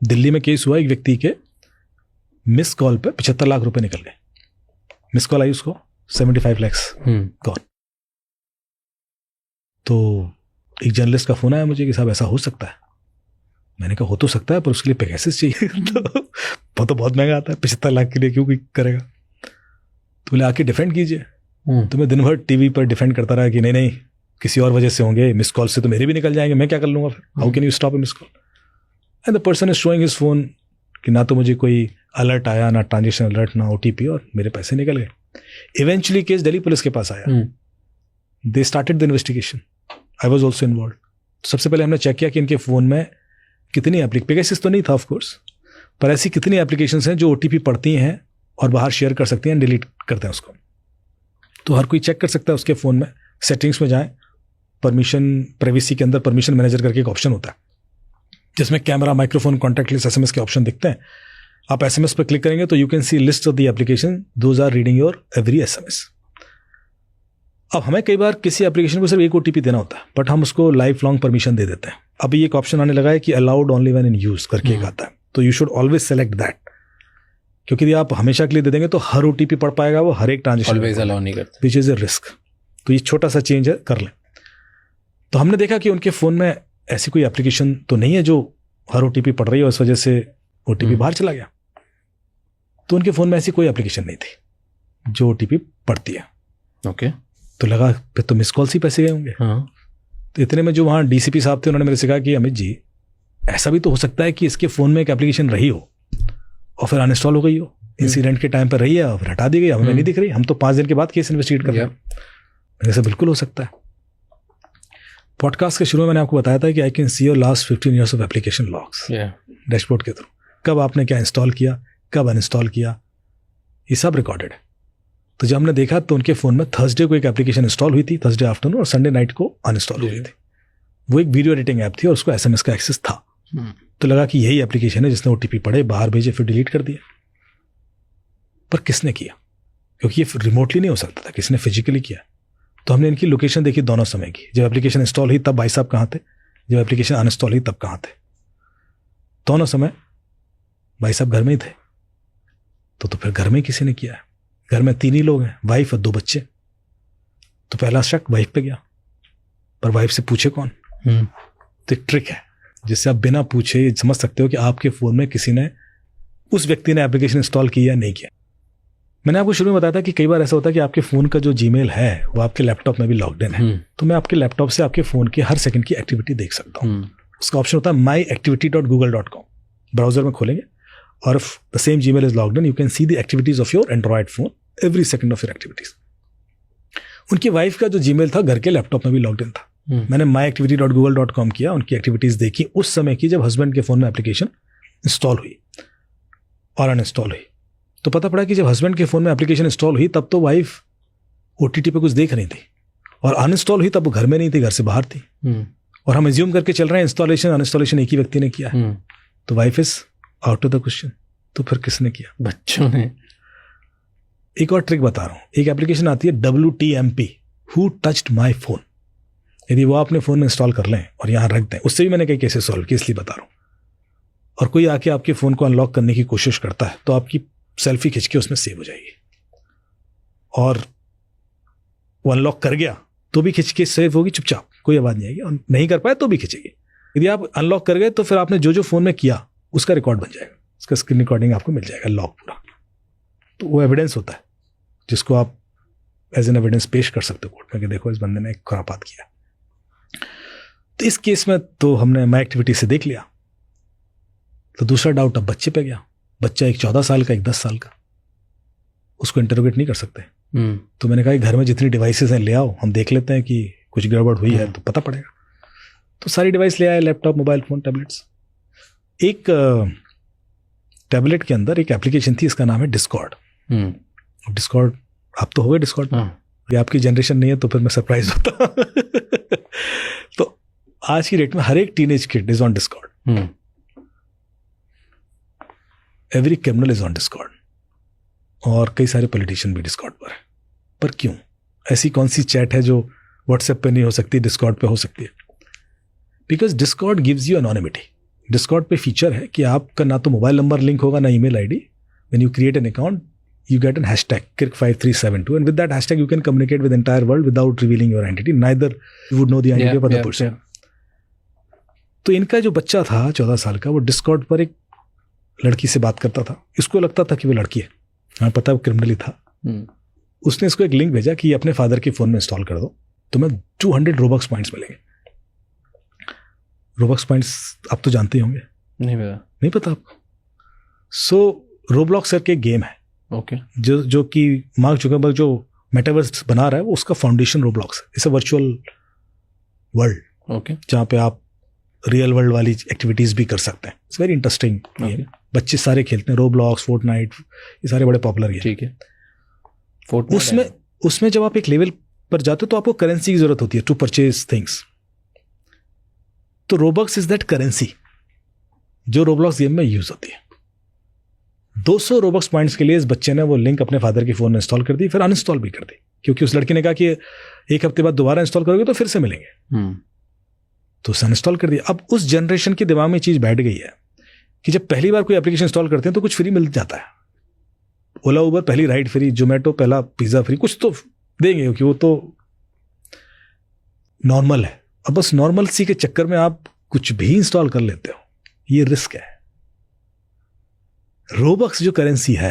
दिल्ली में केस हुआ, एक व्यक्ति के मिस कॉल पे 75 लाख रुपए निकल गए। मिस कॉल आई उसको 75 लाख गॉन। तो एक जर्नलिस्ट का फोन आया मुझे कि साहब ऐसा हो सकता है। मैंने कहा हो तो सकता है, पर उसके लिए पैकेजेस चाहिए। तो वो तो बहुत महंगा आता है, 75 लाख के लिए क्यों कोई करेगा। तो बोले आके डिफेंड कीजिए। तो मैं दिन भर टीवी पर डिफेंड करता रहा कि नहीं किसी और वजह से होंगे, मिस कॉल से तो मेरे भी निकल जाएंगे, मैं क्या कर लूंगा फिर। How can you stop A miss call. And the person is showing his phone कि ना तो मुझे कोई अलर्ट आया, ना ट्रांजेक्शन अलर्ट, ना ओटीपी, और मेरे पैसे निकल गए। इवेंचुअली केस दिल्ली पुलिस के पास आया। They started the investigation, I was also involve. सबसे पहले हमने चेक किया कि इनके फोन में कितनी पेगासस तो नहीं था ऑफ कोर्स, पर ऐसी कितनी एप्लीकेशंस हैं जो ओटीपी पढ़ती हैं और बाहर शेयर कर सकती हैं, डिलीट करते हैं उसको। तो हर कोई चेक कर सकता है उसके फ़ोन में। सेटिंग्स में जाएं, परमिशन, प्राइवेसी के अंदर परमिशन मैनेजर करके एक ऑप्शन होता है जिसमें camera, microphone, contact list, SMS के ऑप्शन दिखते हैं। आप एसएमएस पर क्लिक करेंगे तो you can see list of the application, those are reading your every SMS. अब हमें कई बार किसी एप्लीकेशन को सिर्फ एक ओटीपी देना होता है, बट हम उसको लाइफ लॉन्ग परमिशन दे देते हैं। अभी एक ऑप्शन आने लगा है कि allowed only when in use करके एक आता है, तो you should always select that, क्योंकि यदि आप हमेशा के लिए दे देंगे तो हर ओटीपी पढ़ पाएगा वो, हर एक ट्रांजेक्शन ऑलवेज अलाउ नहीं करता, विच इज ए रिस्क। तो ये छोटा सा चेंज है, कर लें। तो हमने देखा कि उनके फ़ोन में ऐसी कोई एप्लीकेशन तो नहीं है जो हर ओटीपी पढ़ रही है और इस वजह से ओटीपी बाहर चला गया। तो उनके फ़ोन में ऐसी कोई एप्लीकेशन नहीं थी जो ओटीपी पढ़ती है। ओके। तो लगा फिर तो मिस कॉल से पैसे गए होंगे। तो इतने में जो वहाँ डीसीपी साहब थे उन्होंने मेरे से कहा कि अमित जी, ऐसा भी तो हो सकता है कि इसके फ़ोन में एक एप्लीकेशन रही हो और फिर अनइंस्टॉल हो गई हो, इंसिडेंट के टाइम पर रही है और फिर हटा दी गई, हमें नहीं दिख रही, हम तो 5 दिन के बाद केस इन्वेस्टिगेट कर रहे हैं। ऐसा बिल्कुल हो सकता है। पॉडकास्ट के शुरू में मैंने आपको बताया था कि I can see your last 15 years of application logs dashboard के थ्रू। कब आपने क्या इंस्टॉल किया, कब अनइंस्टॉल किया, ये सब रिकॉर्डेड है। तो जब हमने देखा तो उनके फ़ोन में थर्सडे को एक एप्लीकेशन इंस्टॉल हुई थी, थर्सडे आफ्टरनून, और संडे नाइट को अनइंस्टॉल हुई थी। वो एक वीडियो एडिटिंग ऐप थी और उसको एसएमएस का एक्सेस था। तो लगा कि यही एप्लीकेशन है जिसने ओटीपी पढ़े, बाहर भेजे, फिर डिलीट कर दिया। पर किसने किया, क्योंकि ये रिमोटली नहीं हो सकता था, किसने फिजिकली किया। तो हमने इनकी लोकेशन देखी दोनों समय की। जब एप्लीकेशन इंस्टॉल हुई तब भाई साहब कहाँ थे, जब एप्लीकेशन अनइंस्टॉल हुई तब कहाँ थे। दोनों समय भाई साहब घर में ही थे। तो फिर घर में ही किसी ने किया है। घर में 3 ही लोग हैं, वाइफ और 2 बच्चे। तो पहला शक वाइफ पे गया, पर वाइफ से पूछे कौन। तो एक ट्रिक है जिससे आप बिना पूछे समझ सकते हो कि आपके फ़ोन में किसी ने, उस व्यक्ति ने एप्लीकेशन इंस्टॉल किया या नहीं किया। मैंने आपको शुरू में बताया था कि कई बार ऐसा होता है कि आपके फ़ोन का जो जीमेल है वो आपके लैपटॉप में भी लॉग्ड इन है। तो मैं आपके लैपटॉप से आपके फ़ोन की हर सेकंड की एक्टिविटी देख सकता हूँ। उसका ऑप्शन होता है myactivity.google.com। ब्राउजर में खोलेंगे और if the same Gmail is logged in, you can see the activities of your Android phone, every second of your activities. उनकी वाइफ का जो जीमेल था घर के लैपटॉप में भी लॉग्ड इन था। मैंने myactivity.google.com किया, उनकी एक्टिविटीज देखी उस समय की जब हस्बैंड के फ़ोन में एप्लीकेशन इंस्टॉल हुई और अनइंस्टॉल हुई। तो पता पड़ा कि जब हस्बैंड के फ़ोन में एप्लीकेशन इंस्टॉल हुई तब तो वाइफ ओटीटी पे कुछ देख रही थी, और अनइंस्टॉल हुई तब वो घर में नहीं थी, घर से बाहर थी। और हम एज्यूम करके चल रहे हैं इंस्टॉलेशन अनइंस्टॉलेशन एक ही व्यक्ति ने किया है। तो wife is out of the question. तो फिर किसने किया? बच्चों ने। एक और ट्रिक बता रहा हूँ। एक एप्लीकेशन आती है WTMP, who touched my phone. यदि वो अपने फ़ोन में इंस्टॉल कर लें और यहाँ रख दें, उससे भी मैंने कई केसेस सॉल्व किए, इसलिए बता रहा हूँ। और कोई आके आपके फ़ोन को अनलॉक करने की कोशिश करता है तो आपकी सेल्फी खिंच के उसमें सेव हो जाएगी, और वो अनलॉक कर गया तो भी खिंच के सेव होगी चुपचाप, कोई आवाज़ नहीं आएगी, और नहीं कर पाए तो भी खिंचेगी। यदि आप अनलॉक कर गए तो फिर आपने जो जो फ़ोन में किया उसका रिकॉर्ड बन जाएगा, उसका स्क्रीन रिकॉर्डिंग आपको मिल जाएगा, लॉग पूरा। तो वो एविडेंस होता है जिसको आप एज एन एविडेंस पेश कर सकते हो कोर्ट में कि देखो इस बंदे ने एक खुरापात किया। तो इस केस में तो हमने माई एक्टिविटी से देख लिया। तो दूसरा डाउट अब बच्चे पे गया। बच्चा एक 14 साल का, एक 10 साल का, उसको इंटरोगेट नहीं कर सकते। तो मैंने कहा कि घर में जितनी डिवाइसेस हैं ले आओ, हम देख लेते हैं कि कुछ गड़बड़ हुई है तो पता पड़ेगा। तो सारी डिवाइस ले आए, लैपटॉप, मोबाइल फ़ोन, टैबलेट्स। एक टैबलेट के अंदर एक एप्लीकेशन थी, इसका नाम है डिस्कॉर्ड। डिस्कॉर्ड आप तो हो गए डिस्कॉर्ड में, ये आपकी जनरेशन नहीं है तो फिर मैं सरप्राइज होता। तो आज की डेट में हर एक teenage kid is on Discord, every criminal is on Discord, और कई सारे पॉलिटिशियन भी डिस्कॉर्ड पर है। पर क्यों? ऐसी कौन सी चैट है जो व्हाट्सएप पे नहीं हो सकती, डिस्कॉर्ड पे हो सकती है? Because Discord gives you anonymity. Discord pay feature है कि आपका ना तो मोबाइल नंबर लिंक होगा ना email ID. When you create an account you get an hashtag Kirk5372 and with that hashtag you can communicate with the entire world without revealing your identity. Neither you would know the identity of other person. तो इनका जो बच्चा था 14 साल का, वो Discord पर एक लड़की से बात करता था. इसको लगता था कि वो लड़की है, हाँ पता वो क्रिमिनल ही था. उसने इसको एक लिंक भेजा कि अपने फादर के फोन में इंस्टॉल कर दो, तुम्हें 200 रोबक्स पॉइंट्स मिलेंगे. रोबक्स पॉइंट्स आप तो जानते ही होंगे. नहीं पता आपको? सो रोब्लॉक्स करके गेम है. ओके. जो कि मार्क जुकरबर्ग जो मेटावर्स बना रहा है, वो उसका फाउंडेशन रोब्लॉक्स है. It's a virtual world. Okay. जहाँ पे आप रियल वर्ल्ड वाली एक्टिविटीज भी कर सकते हैं. It's very interesting. बच्चे सारे खेलते हैं रोब्लॉक्स, फोर्टनाइट, ये सारे बड़े पॉपुलर गेम. ठीक है. उसमें जब आप एक लेवल पर जाते हो तो आपको करेंसी की जरूरत होती है टू परचेज थिंग्स. तो रोबक्स इज दैट करेंसी जो रोब्लॉक्स गेम में यूज होती है. 200 रोबक्स पॉइंट्स के लिए इस बच्चे ने वो लिंक अपने फादर के फोन में इंस्टॉल कर दी, फिर अनइंस्टॉल भी कर दी, क्योंकि उस लड़की ने कहा कि एक हफ्ते बाद दोबारा इंस्टॉल करोगे तो फिर से मिलेंगे. तो उसे अनइंस्टॉल कर दिया. अब उस जनरेशन के दिमाग में चीज बैठ गई है कि जब पहली बार कोई एप्लीकेशन इंस्टॉल करते हैं तो कुछ फ्री मिल जाता है. ओला उबर पहली राइड फ्री, जोमेटो पहला पिज्जा फ्री, कुछ तो देंगे क्योंकि वो तो नॉर्मल है. अब बस नॉर्मल सी के चक्कर में आप कुछ भी इंस्टॉल कर लेते हो, ये रिस्क है. रोबक्स जो करेंसी है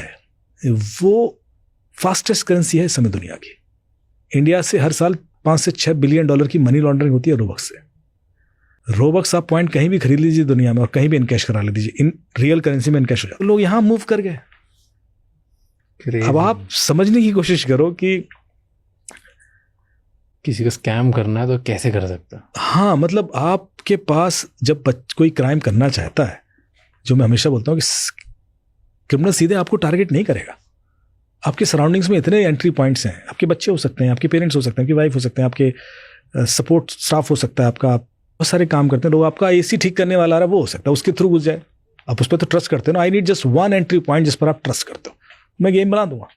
वो फास्टेस्ट करेंसी है इस समय दुनिया की. इंडिया से हर साल 5 से 6 बिलियन डॉलर की मनी लॉन्ड्रिंग होती है रोबक्स से. रोबक्स आप पॉइंट कहीं भी खरीद लीजिए दुनिया में और कहीं भी इनकैश करा ले दीजिए, इन रियल करेंसी में इनकैश हो जाए. लोग यहां मूव कर गए. अब आप समझने की कोशिश करो कि किसी को स्कैम करना है तो कैसे कर सकता. हाँ, मतलब आपके पास जब कोई क्राइम करना चाहता है, जो मैं हमेशा बोलता हूँ कि क्रिमिनल सीधे आपको टारगेट नहीं करेगा. आपके सराउंडिंग्स में इतने एंट्री पॉइंट्स हैं. आपके बच्चे हो सकते हैं, आपके पेरेंट्स हो सकते हैं, आपकी वाइफ हो सकते हैं, आपके सपोर्ट स्टाफ हो सकता है, आपका बहुत सारे काम करते हैं लोग. आपका एसी ठीक करने वाला आ रहा है, वो हो सकता है, उसके थ्रू घुस जाए. आप उस पर तो ट्रस्ट करते हो ना. I need just one entry point जिस पर आप ट्रस्ट करते हो, मैं गेम बना दूंगा.